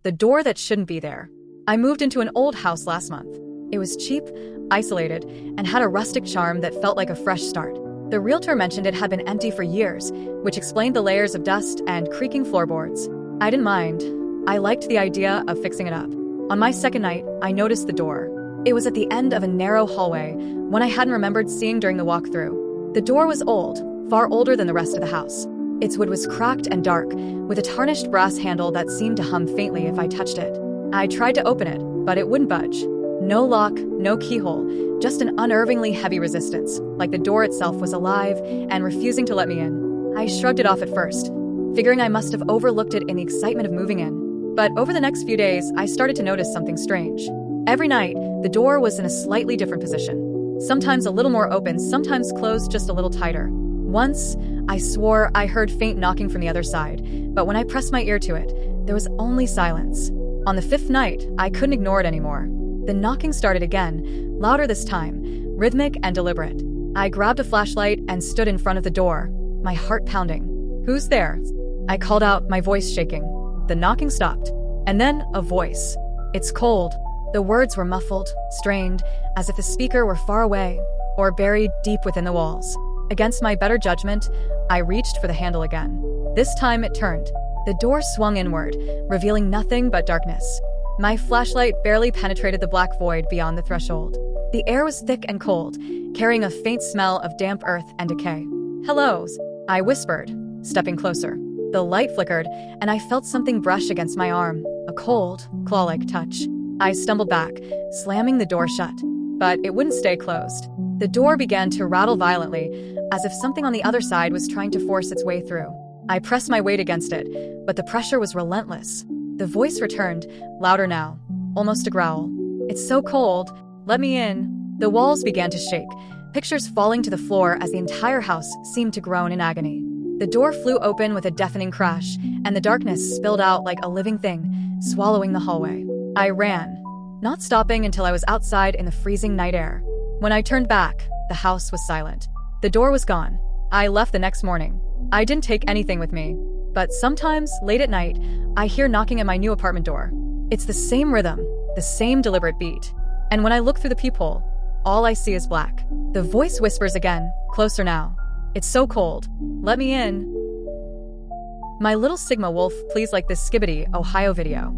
The door that shouldn't be there. I moved into an old house last month. It was cheap, isolated, and had a rustic charm that felt like a fresh start. The realtor mentioned it had been empty for years, which explained the layers of dust and creaking floorboards. I didn't mind. I liked the idea of fixing it up. On my second night, I noticed the door. It was at the end of a narrow hallway, one I hadn't remembered seeing during the walkthrough. The door was old, far older than the rest of the house. Its wood was cracked and dark, with a tarnished brass handle that seemed to hum faintly if I touched it. I tried to open it, but it wouldn't budge. No lock, no keyhole, just an unnervingly heavy resistance, like the door itself was alive and refusing to let me in. I shrugged it off at first, figuring I must have overlooked it in the excitement of moving in. But over the next few days, I started to notice something strange. Every night, the door was in a slightly different position. Sometimes a little more open, sometimes closed just a little tighter. Once, I swore I heard faint knocking from the other side, but when I pressed my ear to it, there was only silence. On the fifth night, I couldn't ignore it anymore. The knocking started again, louder this time, rhythmic and deliberate. I grabbed a flashlight and stood in front of the door, my heart pounding. "Who's there?" I called out, my voice shaking. The knocking stopped. And then a voice. "It's cold." The words were muffled, strained, as if the speaker were far away or buried deep within the walls. Against my better judgment, I reached for the handle again. This time it turned. The door swung inward, revealing nothing but darkness. My flashlight barely penetrated the black void beyond the threshold. The air was thick and cold, carrying a faint smell of damp earth and decay. "Hello," I whispered, stepping closer. The light flickered, and I felt something brush against my arm, a cold, claw-like touch. I stumbled back, slamming the door shut, but it wouldn't stay closed. The door began to rattle violently, as if something on the other side was trying to force its way through. I pressed my weight against it, but the pressure was relentless. The voice returned, louder now, almost a growl. "It's so cold. Let me in." The walls began to shake, pictures falling to the floor as the entire house seemed to groan in agony. The door flew open with a deafening crash, and the darkness spilled out like a living thing, swallowing the hallway. I ran, not stopping until I was outside in the freezing night air. When I turned back, the house was silent. The door was gone. I left the next morning. I didn't take anything with me, but sometimes, late at night, I hear knocking at my new apartment door. It's the same rhythm, the same deliberate beat. And when I look through the peephole, all I see is black. The voice whispers again, closer now. "It's so cold. Let me in." My little Sigma wolf, please like this Skibbity, Ohio video.